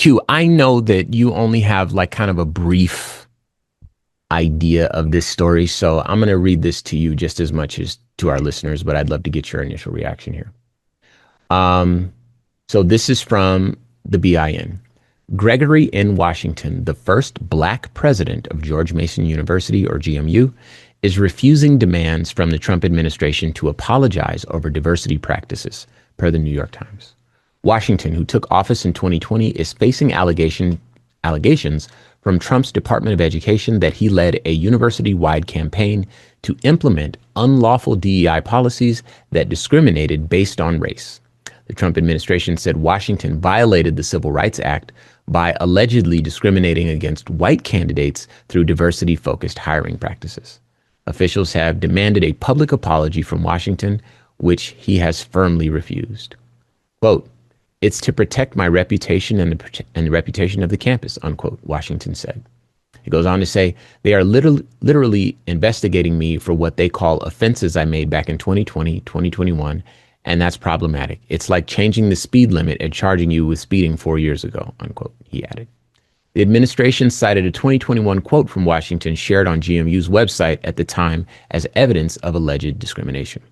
Q, I know that you only have like kind of a brief idea of this story, so I'm going to read this to you just as much as to our listeners, but I'd love to get your initial reaction here. Um, so this is from the BIN. Gregory N. Washington, the first black president of George Mason University, or GMU, is refusing demands from the Trump administration to apologize over diversity practices, per the New York Times. Washington, who took office in 2020, is facing allegations from Trump's Department of Education that he led a university-wide campaign to implement unlawful DEI policies that discriminated based on race. The Trump administration said Washington violated the Civil Rights Act by allegedly discriminating against white candidates through diversity-focused hiring practices. Officials have demanded a public apology from Washington, which he has firmly refused. Quote, "It's to protect my reputation and the reputation of the campus," unquote, Washington said. He goes on to say, "They are literally investigating me for what they call offenses I made back in 2020, 2021, and that's problematic. It's like changing the speed limit and charging you with speeding 4 years ago," unquote, he added. The administration cited a 2021 quote from Washington shared on GMU's website at the time as evidence of alleged discrimination.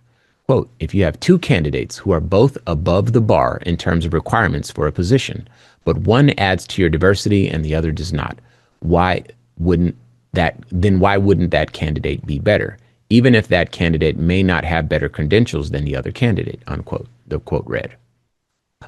Quote, "If you have two candidates who are both above the bar in terms of requirements for a position, but one adds to your diversity and the other does not, why wouldn't that candidate be better, even if that candidate may not have better credentials than the other candidate," unquote, the quote read.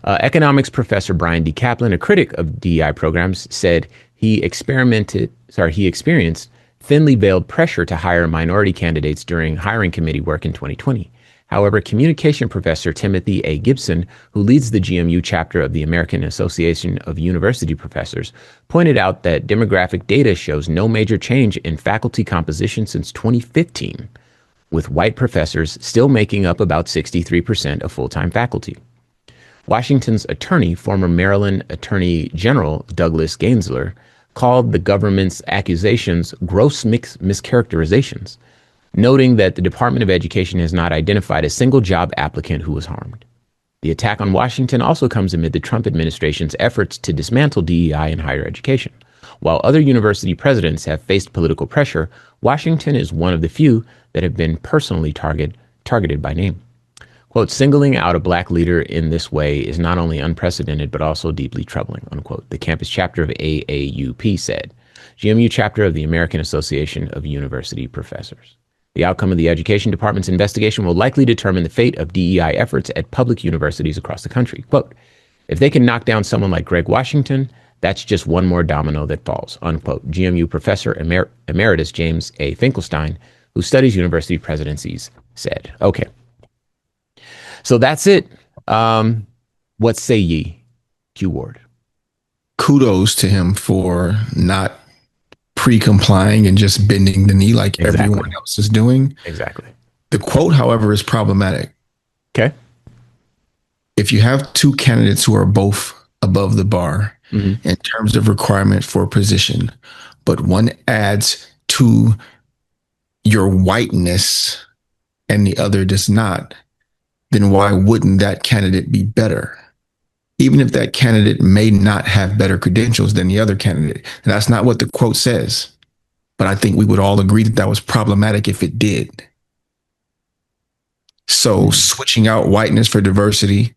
Economics professor Brian D. Kaplan, a critic of DEI programs, said he experienced thinly veiled pressure to hire minority candidates during hiring committee work in 2020. However, communication professor Timothy A. Gibson, who leads the GMU chapter of the American Association of University Professors, pointed out that demographic data shows no major change in faculty composition since 2015, with white professors still making up about 63% of full-time faculty. Washington's attorney, former Maryland Attorney General Douglas Gensler, called the government's accusations gross mischaracterizations, noting that the Department of Education has not identified a single job applicant who was harmed. The attack on Washington also comes amid the Trump administration's efforts to dismantle DEI in higher education. While other university presidents have faced political pressure, Washington is one of the few that have been personally targeted by name. Quote, "Singling out a black leader in this way is not only unprecedented, but also deeply troubling," unquote, the campus chapter of AAUP said, GMU chapter of the American Association of University Professors. The outcome of the Education Department's investigation will likely determine the fate of DEI efforts at public universities across the country. Quote, "If they can knock down someone like Greg Washington, that's just one more domino that falls," unquote, GMU professor emeritus James A. Finkelstein, who studies university presidencies, said. Okay. So that's it. What say ye, Q Ward? Kudos to him for not pre-complying and just bending the knee like everyone else is doing. Exactly. The quote, however, is problematic. Okay. If you have two candidates who are both above the bar in terms of requirement for a position, but one adds to your whiteness and the other does not, then why wouldn't that candidate be better? Even if that candidate may not have better credentials than the other candidate. And that's not what the quote says. But I think we would all agree that that was problematic if it did. So switching out whiteness for diversity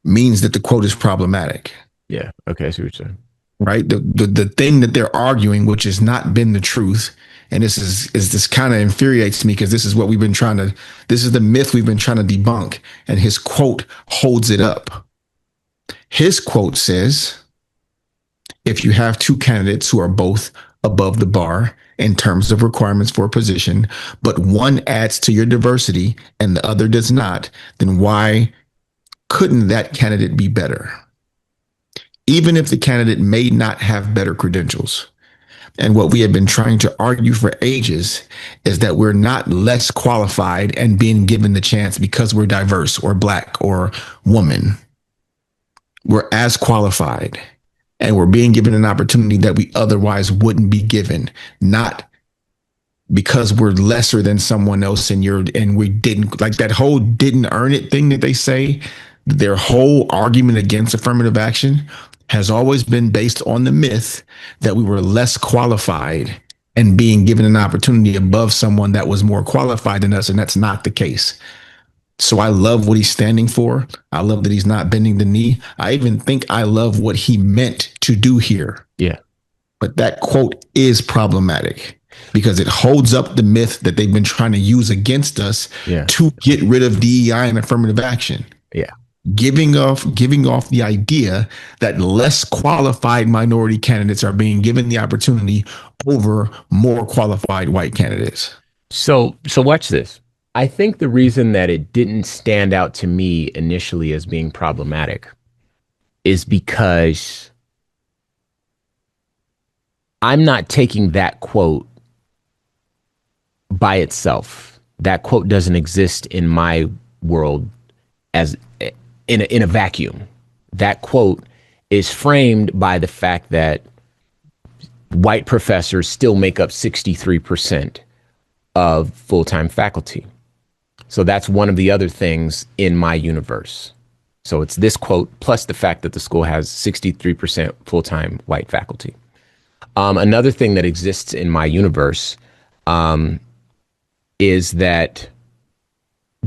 means that the quote is problematic. Yeah. Okay. I see what you're saying. Right. The thing that they're arguing, which has not been the truth. And this kind of infuriates me because this is the myth we've been trying to debunk. And his quote holds it up. His quote says, if you have two candidates who are both above the bar in terms of requirements for a position, but one adds to your diversity and the other does not, then why couldn't that candidate be better? Even if the candidate may not have better credentials. And what we have been trying to argue for ages is that we're not less qualified and being given the chance because we're diverse or black or woman. We're as qualified and we're being given an opportunity that we otherwise wouldn't be given, not because we're lesser than someone else and we didn't, like that whole didn't earn it thing that they say, their whole argument against affirmative action has always been based on the myth that we were less qualified and being given an opportunity above someone that was more qualified than us. And that's not the case. So I love what he's standing for. I love that he's not bending the knee. I even think I love what he meant to do here. Yeah. But that quote is problematic because it holds up the myth that they've been trying to use against us Yeah. to get rid of DEI and affirmative action. Yeah. Giving off the idea that less qualified minority candidates are being given the opportunity over more qualified white candidates. So watch this. I think the reason that it didn't stand out to me initially as being problematic is because I'm not taking that quote by itself. That quote doesn't exist in my world as in a vacuum. That quote is framed by the fact that white professors still make up 63% of full-time faculty. So that's one of the other things in my universe. So it's this quote plus the fact that the school has 63% full-time white faculty. Another thing that exists in my universe is that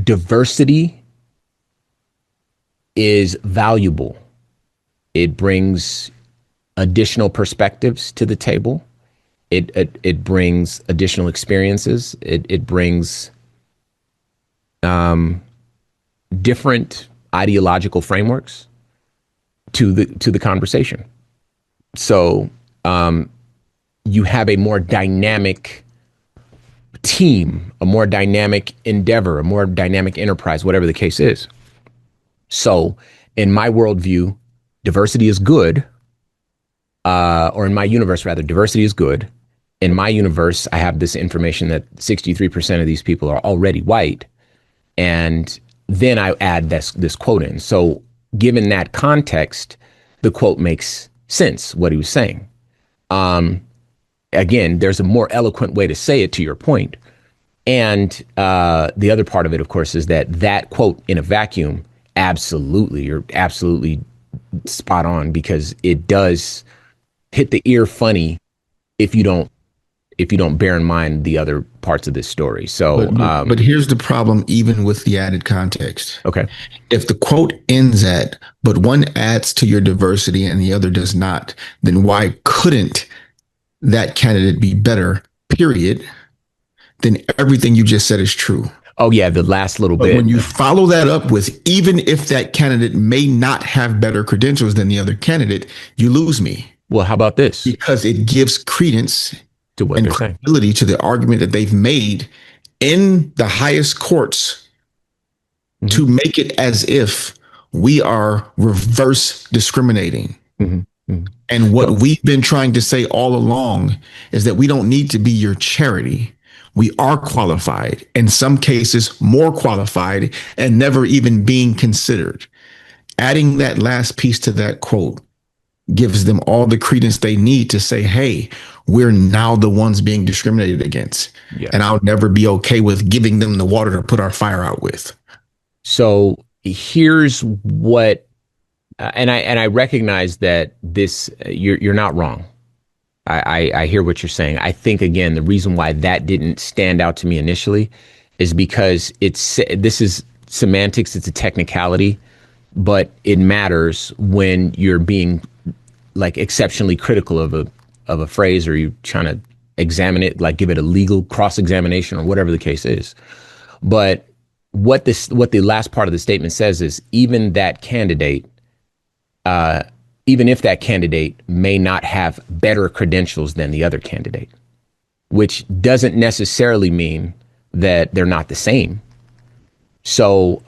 diversity is valuable. It brings additional perspectives to the table. It brings additional experiences. It brings different ideological frameworks to the conversation. So you have a more dynamic team, a more dynamic endeavor, a more dynamic enterprise, whatever the case is. So in my worldview, diversity is good, or in my universe, rather, diversity is good. In my universe, I have this information that 63% of these people are already white. And then I add this quote in. So given that context, the quote makes sense, what he was saying. Again, there's a more eloquent way to say it, to your point. And the other part of it, of course, is that quote in a vacuum, absolutely, you're absolutely spot on, because it does hit the ear funny if you don't bear in mind the other parts of this story. So, but here's the problem, even with the added context. Okay. If the quote ends at, but one adds to your diversity and the other does not, then why couldn't that candidate be better, period? Then everything you just said is true. Oh, yeah, the last little But bit. when you follow that up with, even if that candidate may not have better credentials than the other candidate, you lose me. Well, how about this? Because it gives credence to what and they're saying, credibility to the argument that they've made in the highest courts to make it as if we are reverse discriminating. And what we've been trying to say all along is that we don't need to be your charity. We are qualified, in some cases more qualified, and never even being considered. Adding that last piece to that quote gives them all the credence they need to say, hey, we're now the ones being discriminated against. Yeah. And I'll never be okay with giving them the water to put our fire out with. So here's what, and I recognize that this, you're not wrong. I hear what you're saying. I think, again, the reason why that didn't stand out to me initially is because this is semantics. It's a technicality, but it matters when you're being like exceptionally critical of a phrase, or you're trying to examine it, like give it a legal cross-examination or whatever the case is. But what the last part of the statement says is even that candidate, even if that candidate may not have better credentials than the other candidate, which doesn't necessarily mean that they're not the same. So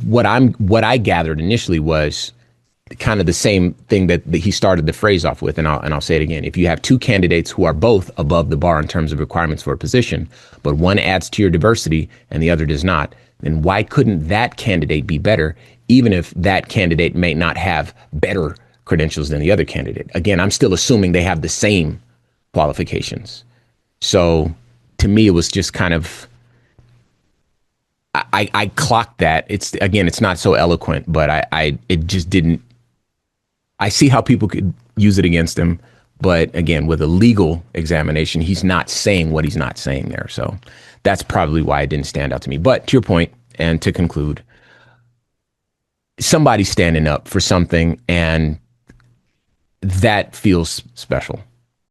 what I gathered initially was kind of the same thing that he started the phrase off with, and I'll say it again. If you have two candidates who are both above the bar in terms of requirements for a position, but one adds to your diversity and the other does not, then why couldn't that candidate be better, even if that candidate may not have better credentials than the other candidate? Again, I'm still assuming they have the same qualifications. So to me, it was just kind of, I clocked that. It's not so eloquent, but it just didn't, I see how people could use it against him, but again, with a legal examination, he's not saying what he's not saying there. So that's probably why it didn't stand out to me. But to your point, and to conclude, somebody's standing up for something, and that feels special.